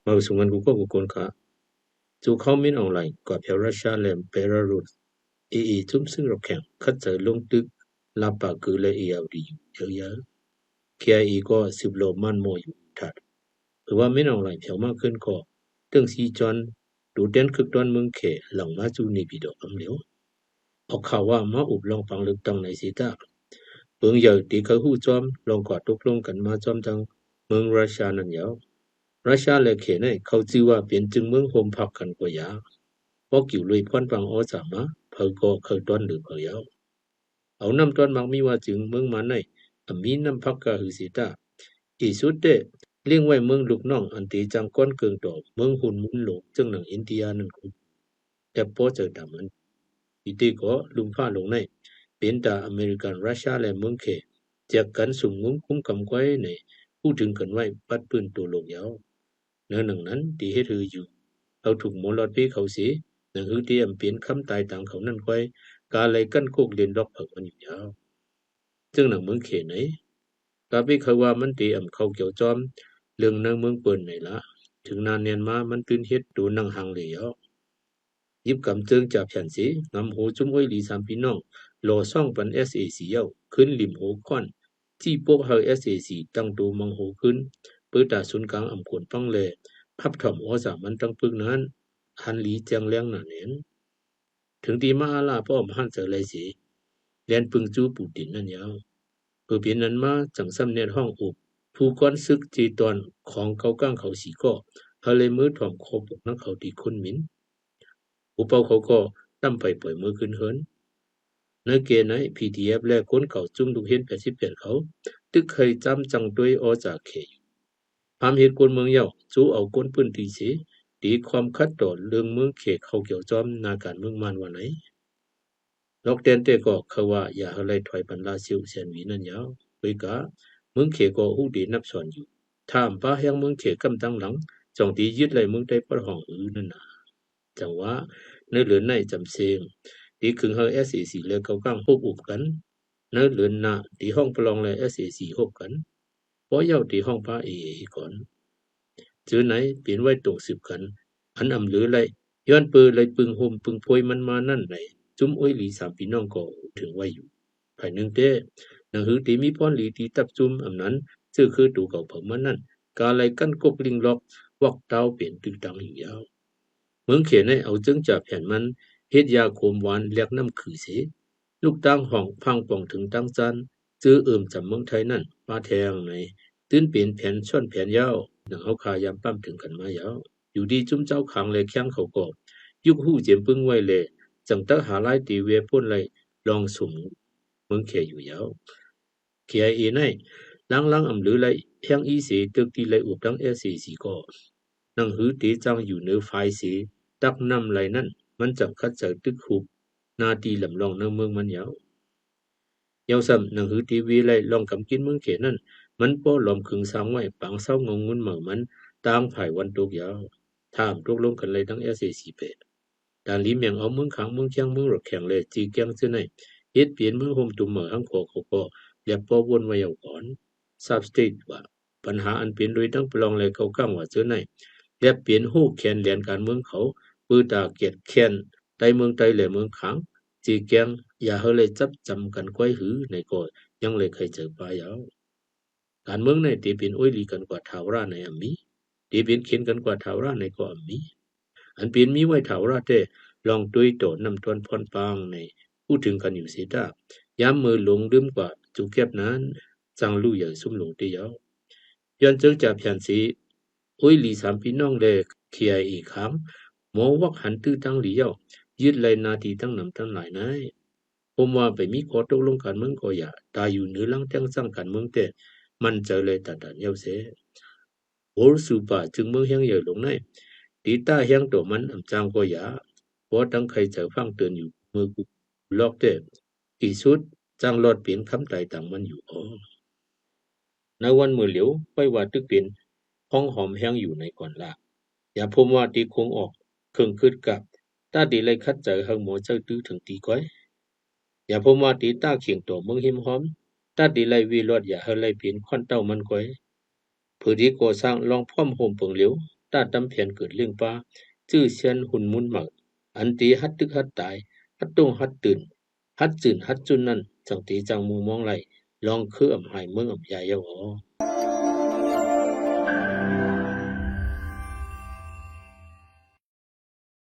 มาสุงันกูก็กูคนค่ะจูเข้ามินออนไลน์กับรัสเซียและเบลารุสจุ่มซึ่งเราแข่งคัดเจอลงตึกลาปากคือเลยเอาดีอยู่เยอะๆ KIA ก็สิบโลมันโมอยู่ทัดหรือว่ามินออนไลน์เพียวมากขึ้นก็ตึงซีจอนดูเด่นคึกตอนเมืองเขหลังมาจูนีบิดอำเหลียวเอาข่าวว่ามาอุบลองฟังลึกตังในสีตาเมืองใหญ่ตีเขาหู้จอมลองกอดตกลงกันมาจอมจังเมืองรัสเซียนั่นยาวรัสเซียและเขเนี่ยเขาจื่อว่าเป็นจึงเมืองโฮมพักกันกว่ายาเพราะกิ่วลุยพ่นฟังอ้อสามาเพอก็เคยต้นหรือเพอยาวเอาน้ำต้นมักมีว่าจึงเมืองมาในมีน้ำพักกะหือสีตาอีสุดเดเลี้ยงไว้เมืองลูกน้องอันตีจังก้อนเกิงต่อเมืองหุ่นมุนโลกจึงหนังอินเดียนั่นกูแต่พอเจอดามันอีตีก็ลุมผ้าลงในเป็นตาอเมริกันรัสเซียและเมืองเขจากกันสุ่มงุ้มคุ้มกำไว้ในพูดถึงกันไว้ปัดปืนตัวโลกยาวเนื้อหนังนั้นตีให้ถืออยู่เอาถูกหมอลอดพี่เขาเสียหนังหือที่อำเปลี่ยนคำตายต่างเขานั่นไว้กาเลยกันโคกเรียนล็อกเผิกมันอยู่ยาวจึงหนังเมืองเขไหนกาพี่เขาว่ามันตีอำเขาเกี่ยวจอมเรื่องในเมืองเปิ้นไหนละถึงนานเนียนมามันตื่นเฮ็ดดูนังหังเลยยาวยิบกำเจิงจับแผ่นสีงำหูจุ้มอ้อยหลีสามพี่น้องรอซ่องปัน SAC เย้าขึ้นริมหูค่อนที่พวกเฮา SAC ตั้งตัวมังหูขึ้นเปิดตาศูนย์กลางอำขวนฟังแลพับถ่อมอ้อสามันตั้งปึกนั้นหันหลีเจียงเลี้ยงหนาเน้นถึงตีมาอาลาป้อมหันเจอไรสีเลียนปึงจูปูตินนั่นยาวเพื่อเปลี่ยนนั้นมาจังซ้ำเนียนห้องอุบผู้ก้อนซึกจีตอนของเขาก้างเขาสีก็เฮาเลยมือถ่อมคอบนักเขาตีคุณมินอุปเอาเขาก็ตั้มไปปล่อยมือขึ้นเฮินในเกณฑ์ไหน PDF และคนเขาจุ่มดูเห็น88เขาตึกเคยจำจังด้วยอจากเขยความเหตุกวนเมืองเย้าจูเอาก้นปืนตีสีตีความคัดต่อเรื่องเมืองเขตเขาเกี่ยวจอมนาการเมืองมันวันไหนลอกเตนเตก็เขาว่าอย่าอะไรถอยปันลาซิวเสียนวีนั่นยาวไปกะเมืองเขก็หูดีนับสอนอยู่ถ้ามป้าแห่งเมืองเขกำตั้งหลังจองตียึดเลยเมืองได้ประห้องนั่นนะจังว่าในเหลือในจำเสียงตีขึงเฮา SAC เลยเขาก้างพวกอุบกันในเหลือหน้าตีห้องประลองเลย SAC หกกันเพราะเย้าตีห้องพระก่อนจื้อไหนเปลี่ยนไว้ตรงสิบกันอันอำหรือไรย้อนปืนเลยปึงโฮมปึงพวยมันมานั่นไหนจุ้มอ้อยหลีสามพี่น้องก็ถึงไว้อยู่ภายหนึ่งเต้หนังหือตีมีป้อนหลีตีตับจุ้มอำนั้นชื่อคือตูเก่าเผิมมันนั่นกาเลยกั้นกกลิงล็อกวอกเต้าเปลี่ยนตึงตังอยู่ยาวเมืองเขียนให้เอาจึงจับแผ่นมันเฮ็ดยาโคมหวานเรียกน้ำคือเสลูกตั้งห้องพังป่องถึงตั้งจันจื้อจำเมืองไทยนั่นมาแทงในตื้นเปลี่ยนแผ่นช่อนแผ่นยาวหนังเอาขายามปั้มถึงกันมายาวอยู่ดีจุ้มเจ้าขังเลยแข้งเขาก็ยุกหู้เจียมปึ้งไว้เลยจังตักหาไล่ตีเวพ่นเลยลองสุ่มเมืองเขียอยู่ยาวเขียเอไนลังอำหรือเลยแข้งอีเสตึกตีเลยอุบตั้งSACก็หนังหือตีจังอยู่เนื้อไฟเสตักนำไหลนั่นมันจังคัดเจอตึกหุบนาตีลำลองในเมืองมันยาวซ้ำหนังหือทีวีเลยลองกำกินเมืองเขนั่นมันป้อหลอมขึงสามไว้ปังเศร้างงงุนเหมือมันต่างไผ่วันตกยาวถามตกลงกันเลยทั้งSACด่านลีเมียงเอาเมืองขังเมืองเชียงเมืองรถแข่งเลยจีเกียงซื่อในเฮ็ดเปลี่ยนเมืองโฮมตุ่มเหมือทั้งขอเขาก็เรียบป้อวนไว้เอาก่อนซับสเตทว่าปัญหาอันเป็นโดยทั้งปลองเลยเขาก้างว่าซื่อในเรียบเปลี่ยนฮู้แคนแหลนการเมืองเขาปื้อตาเกียดแค้นใต้เมืองใต้และเมืองขังจีเกียงอย่าเฮาเลยจับจำกันก้อยหือในก็ยังเลยเคยเจอปลายาวการเมืองในตีเป็นอ้อยลีกันกว่าทาวราในอมีตีเป็นเขียนกันกว่าทาวราในก็อมีอันเป็นมีไว้ทาวราแต่ลองตุยโตนำทวนพรปางในพูดถึงกันอยู่เสียดาย้ำมือลงลืมกว่าจุกเก็บนั้นจังลู่ใหญ่ซุ่มหลงตียาวย้อนเจอจากแผ่นสีอ้อยลีสามพี่น้องเลยเคียอีกครั้งหมอวักหันตื้อตั้งหลีเย้ายึดเลยนาทีตั้งนำตั้งหลายนายผมว่าไปมีข้อตกลงกันเมืองก็อย่าตายอยู่เหนือหลังจังสร้างกันเมืองแต่มันเจอเลยตัดเย้าเสโหสูป่าจึงเมืองเฮียงใหญ่ลงในตีตาเฮียงตัวมันอำจางก็อย่าพอตั้งใครเจอฟังเตือนอยู่มือกูลอกแต่ที่สุดจังรอดเปลี่ยนคำไต่ต่างมันอยู่ในวันมือเหลียวไปว่าตึกเป็นห้องหอมแห้งอยู่ในก่อนละอย่าพมว่าตีคงออกเครื่องคืดกับตาดีเลยคัดเจอเฮงหมอเจ้าตื้อถึงตีก้อยอย่าพมว่าตีตาเขียงตัวเมืองหิมหอมตาดีเลยวีรอดอย่าเฮเลยเปลี่ยนควันเต้ามันก้อยเพื่อที่ก่อสร้างลองพร้อมโฮมเปิงเหลียว ตาตำเพียนเกิดเรื่องป้าจื้อเชียนหุ่นมุนหมักอันตีฮัดตึกฮัดตายฮัดตรงฮัดตื่นฮัดจืนฮัดจุนนั่นจังตีจังมูมองไหลลองคืออำหายเมืองอำยายเยาอ๋อ